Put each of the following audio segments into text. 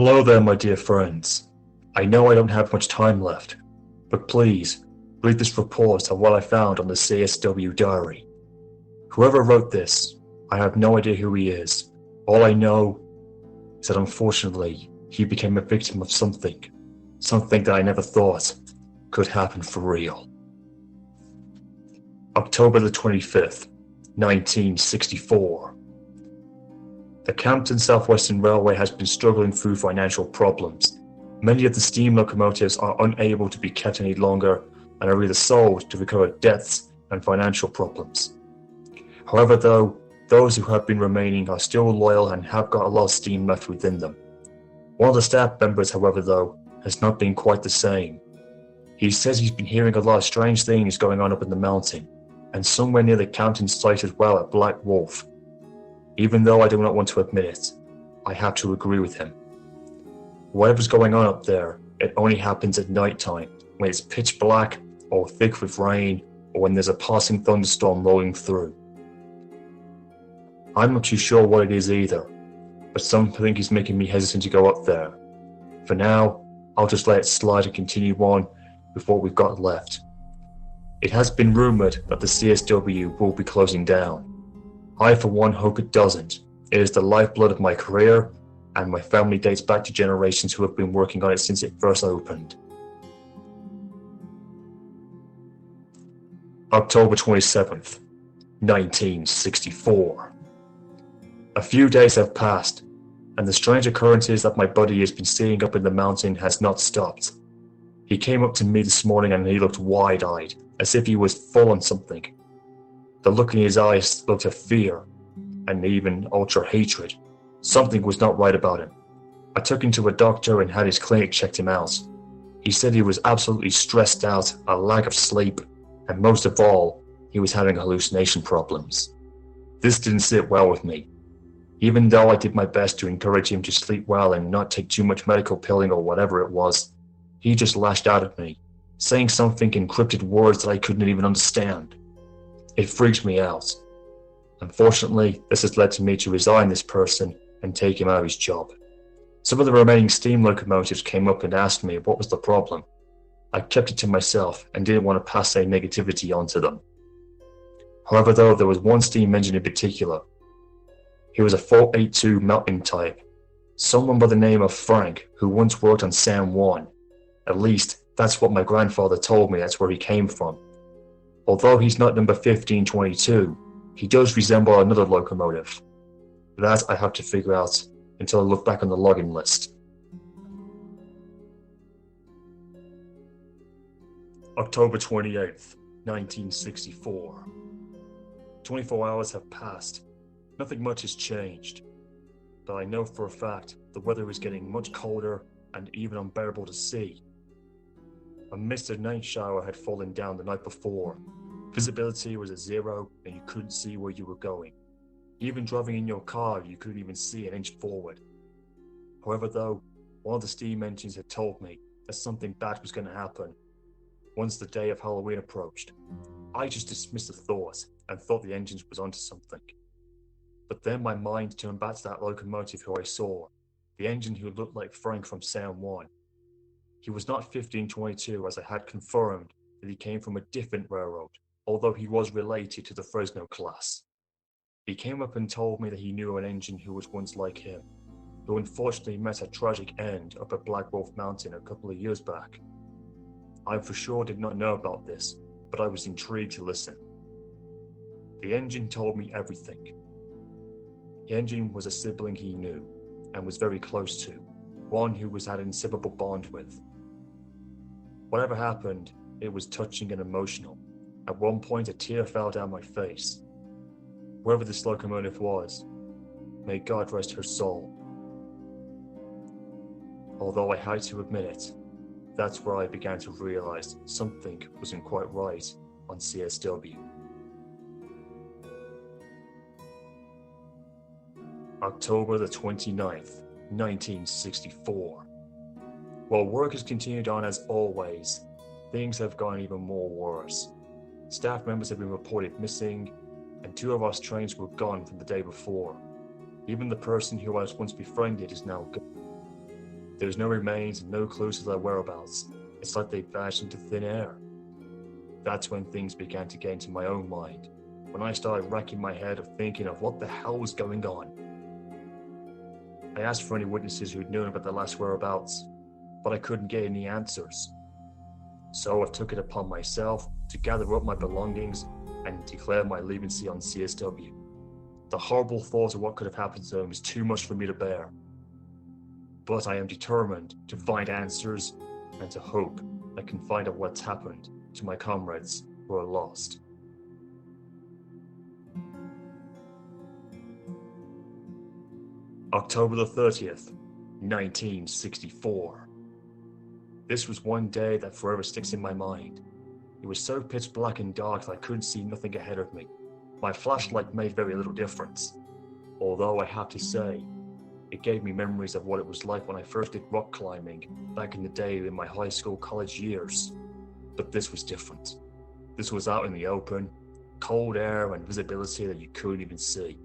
Hello there, my dear friends. I know I don't have much time left, but please, read this report on what I found on the CSW diary. Whoever wrote this, I have no idea who he is. All I know is that unfortunately, he became a victim of something that I never thought could happen for real. October the 25th, 1964. The Campton Southwestern Railway has been struggling through financial problems. Many of the steam locomotives are unable to be kept any longer and are either sold to recover debts and financial problems. However, those who have been remaining are still loyal and have got a lot of steam left within them. One of the staff members, however, has not been quite the same. He says he's been hearing a lot of strange things going on up in the mountain, and somewhere near the Campton site as well at Blackwolf. Even though I do not want to admit it, I have to agree with him. Whatever's going on up there, it only happens at night time, when it's pitch black, or thick with rain, or when there's a passing thunderstorm rolling through. I'm not too sure what it is either, but something is making me hesitant to go up there. For now, I'll just let it slide and continue on with what we've got left. It has been rumoured that the CSW will be closing down. I for one hope it doesn't. It is the lifeblood of my career, and my family dates back to generations who have been working on it since it first opened. October 27th, 1964. A few days have passed, and the strange occurrences that my buddy has been seeing up in the mountain has not stopped. He came up to me this morning and he looked wide-eyed, as if he was full on something. The look in his eyes looked of fear, and even ultra hatred. Something was not right about him. I took him to a doctor and had his clinic checked him out. He said he was absolutely stressed out, a lack of sleep, and most of all, he was having hallucination problems. This didn't sit well with me. Even though I did my best to encourage him to sleep well and not take too much medical pilling or whatever it was, he just lashed out at me, saying something in encrypted words that I couldn't even understand. It freaked me out. Unfortunately, this has led to me to resign this person and take him out of his job. Some of the remaining steam locomotives came up and asked me what was the problem. I kept it to myself and didn't want to pass any negativity onto them. However, there was one steam engine in particular. He was a 482 mountain type. Someone by the name of Frank, who once worked on San Juan. At least, that's what my grandfather told me that's where he came from. Although he's not number 1522, he does resemble another locomotive. That I have to figure out until I look back on the login list. October 28th, 1964. 24 hours have passed. Nothing much has changed. But I know for a fact the weather is getting much colder and even unbearable to see. A misted night shower had fallen down the night before. Visibility was at zero and you couldn't see where you were going. Even driving in your car, you couldn't even see an inch forward. However, one of the steam engines had told me that something bad was going to happen once the day of Halloween approached. I just dismissed the thought and thought the engine was onto something. But then my mind turned back to that locomotive who I saw, the engine who looked like Frank from San Juan. He was not 1522 as I had confirmed that he came from a different railroad, although he was related to the Fresno class. He came up and told me that he knew an engine who was once like him, who unfortunately met a tragic end up at Blackwolf Mountain a couple of years back. I for sure did not know about this, but I was intrigued to listen. The engine told me everything. The engine was a sibling he knew, and was very close to, one who was had an inseparable bond with. Whatever happened, it was touching and emotional. At one point a tear fell down my face. Whoever this locomotive was, may God rest her soul. Although I had to admit it, that's where I began to realize something wasn't quite right on CSW. October the 29th, 1964. While work has continued on as always, things have gone even more worse. Staff members have been reported missing, and 2 of our trains were gone from the day before. Even the person who I was once befriended is now gone. There was no remains and no clues to their whereabouts. It's like they vanished into thin air. That's when things began to get into my own mind, when I started racking my head of thinking of what the hell was going on. I asked for any witnesses who'd known about their last whereabouts, but I couldn't get any answers. So I took it upon myself to gather up my belongings and declare my allegiance on CSW. The horrible thought of what could have happened to them is too much for me to bear. But I am determined to find answers and to hope I can find out what's happened to my comrades who are lost. October the 30th, 1964. This was one day that forever sticks in my mind. It was so pitch black and dark that I couldn't see nothing ahead of me. My flashlight made very little difference, although I have to say, it gave me memories of what it was like when I first did rock climbing back in the day in my high school college years. But this was different. This was out in the open, cold air and visibility that you couldn't even see.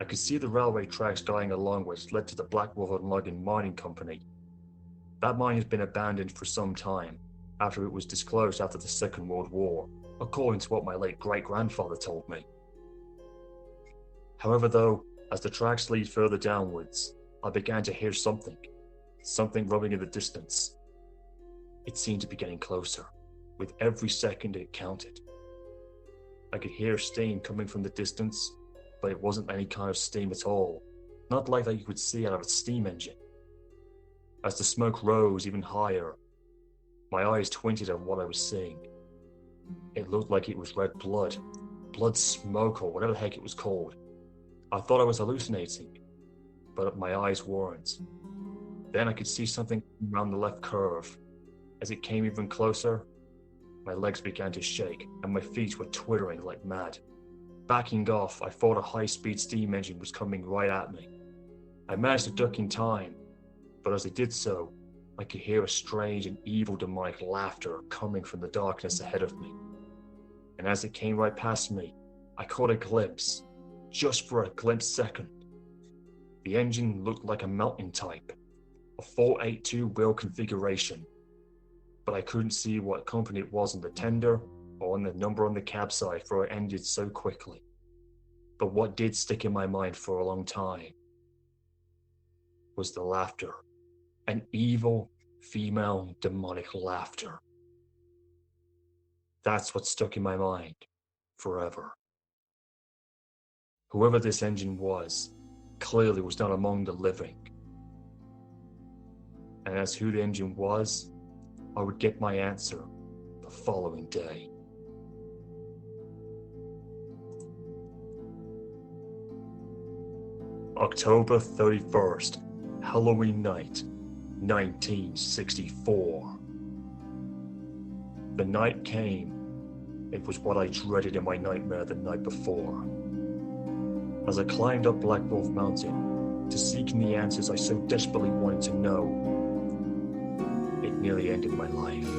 I could see the railway tracks going along which led to the Blackwolf and Logging Mining Company. That mine has been abandoned for some time, after it was disclosed after the Second World War, according to what my late great-grandfather told me. However though, as the tracks lead further downwards, I began to hear something rubbing in the distance. It seemed to be getting closer. With every second it counted. I could hear steam coming from the distance, but it wasn't any kind of steam at all, not like that you could see out of a steam engine. As the smoke rose even higher, my eyes twinted at what I was seeing. It looked like it was red blood smoke or whatever the heck it was called. I thought I was hallucinating, but my eyes weren't. Then I could see something around the left curve. As it came even closer, my legs began to shake and my feet were twittering like mad. Backing off, I thought a high-speed steam engine was coming right at me. I managed to duck in time, but as I did so, I could hear a strange and evil demonic laughter coming from the darkness ahead of me. And as it came right past me, I caught a glimpse, just for a glimpse second. The engine looked like a mountain type, a 482 wheel configuration, but I couldn't see what company it was on the tender or on the number on the cab side, for it ended so quickly. But what did stick in my mind for a long time was the laughter. An evil, female, demonic laughter. That's what stuck in my mind forever. Whoever this engine was, clearly was not among the living. And as who the engine was, I would get my answer the following day. October 31st, Halloween night, 1964. The night came. It was what I dreaded in my nightmare the night before. As I climbed up Blackwolf Mountain to seeking the answers I so desperately wanted to know, it nearly ended my life.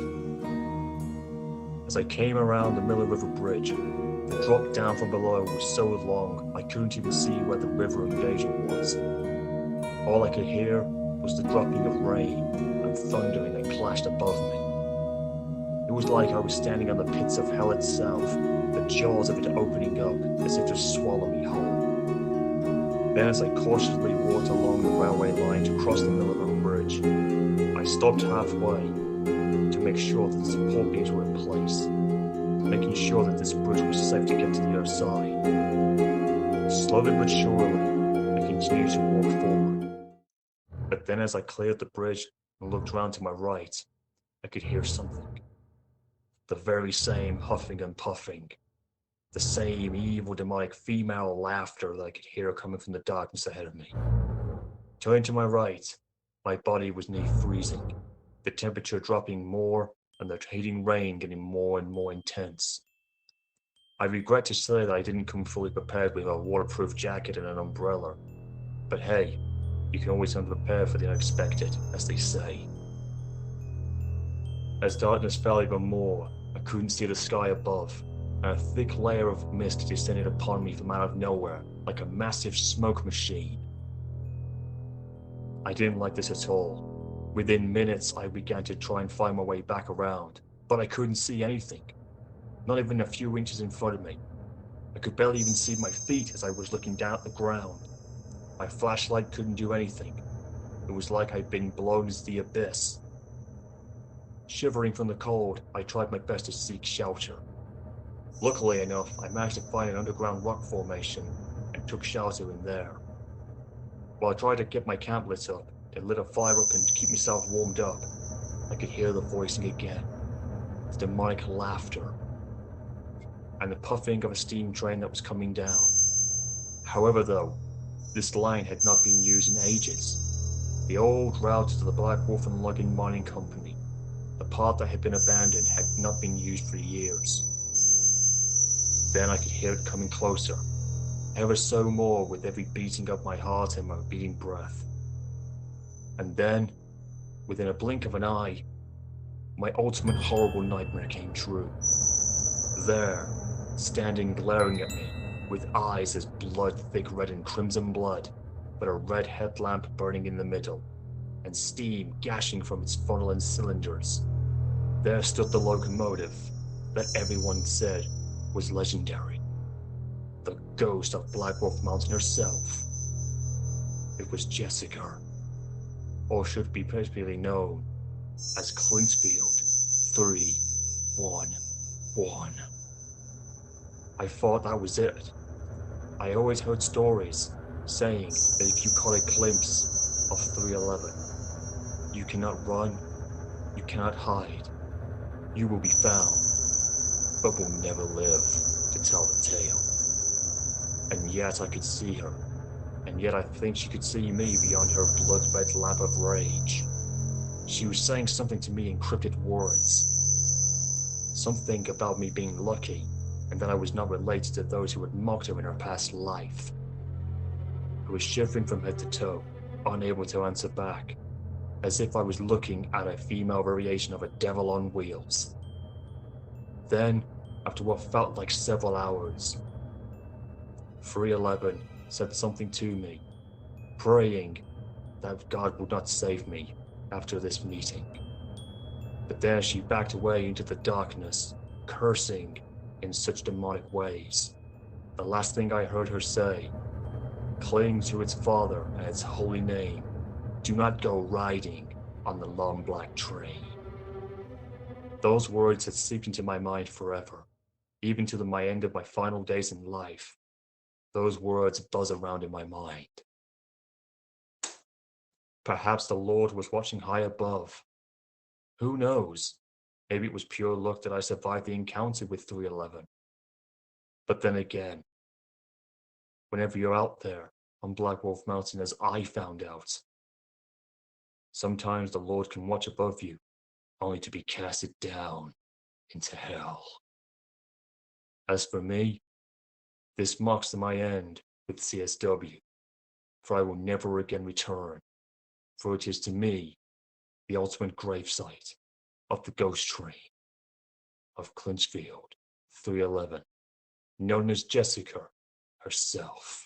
As I came around the Miller River Bridge, the drop down from below was so long I couldn't even see where the river engaging was. All I could hear was the dropping of rain and thundering that clashed above me. It was like I was standing on the pits of hell itself, the jaws of it opening up as if to swallow me whole. Then as I cautiously walked along the railway line to cross the Miller River Bridge, I stopped halfway to make sure that the support beams were in place, making sure that this bridge was safe to get to the other side. Slowly but surely, I continued to walk forward. But then as I cleared the bridge and looked round to my right, I could hear something. The very same huffing and puffing. The same evil demonic female laughter that I could hear coming from the darkness ahead of me. Turning to my right, my body was near freezing, the temperature dropping more and the heating rain getting more and more intense. I regret to say that I didn't come fully prepared with a waterproof jacket and an umbrella, but hey, you can always come prepared for the unexpected, as they say. As darkness fell even more, I couldn't see the sky above, and a thick layer of mist descended upon me from out of nowhere, like a massive smoke machine. I didn't like this at all. Within minutes, I began to try and find my way back around, but I couldn't see anything. Not even a few inches in front of me. I could barely even see my feet as I was looking down at the ground. My flashlight couldn't do anything. It was like I'd been blown into the abyss. Shivering from the cold, I tried my best to seek shelter. Luckily enough, I managed to find an underground rock formation and took shelter in there. While I tried to get my camp lit up, to lit a fire up and keep myself warmed up, I could hear the voicing again, the demonic laughter, and the puffing of a steam train that was coming down. However though, this line had not been used in ages. The old route to the Blackwolf and Logging Mining Company, the part that had been abandoned, had not been used for years. Then I could hear it coming closer, ever so more with every beating of my heart and my beating breath. And then, within a blink of an eye, my ultimate horrible nightmare came true. There, standing glaring at me, with eyes as blood thick red and crimson blood, but a red headlamp burning in the middle, and steam gashing from its funnel and cylinders. There stood the locomotive that everyone said was legendary. The ghost of Blackwolf Mountain herself. It was Jessica, or should be popularly known as Clinchfield 311. I thought that was it. I always heard stories saying that if you caught a glimpse of 311, you cannot run, you cannot hide, you will be found, but will never live to tell the tale. And yet I could see her, and yet I think she could see me beyond her blood-red lamp of rage. She was saying something to me in cryptic words. Something about me being lucky, and that I was not related to those who had mocked her in her past life. I was shivering from head to toe, unable to answer back, as if I was looking at a female variation of a devil on wheels. Then, after what felt like several hours, 311 said something to me, praying that God would not save me after this meeting. But then she backed away into the darkness, cursing in such demonic ways. The last thing I heard her say, cling to its Father and its holy name. Do not go riding on the long black train. Those words had seeped into my mind forever, even to my end of my final days in life. Those words buzz around in my mind. Perhaps the Lord was watching high above. Who knows? Maybe it was pure luck that I survived the encounter with 311. But then again, whenever you're out there on Blackwolf Mountain, as I found out, sometimes the Lord can watch above you, only to be casted down into hell. As for me, this marks my end with CSW, for I will never again return, for it is to me the ultimate gravesite of the ghost train of Clinchfield 311, known as Jessica herself.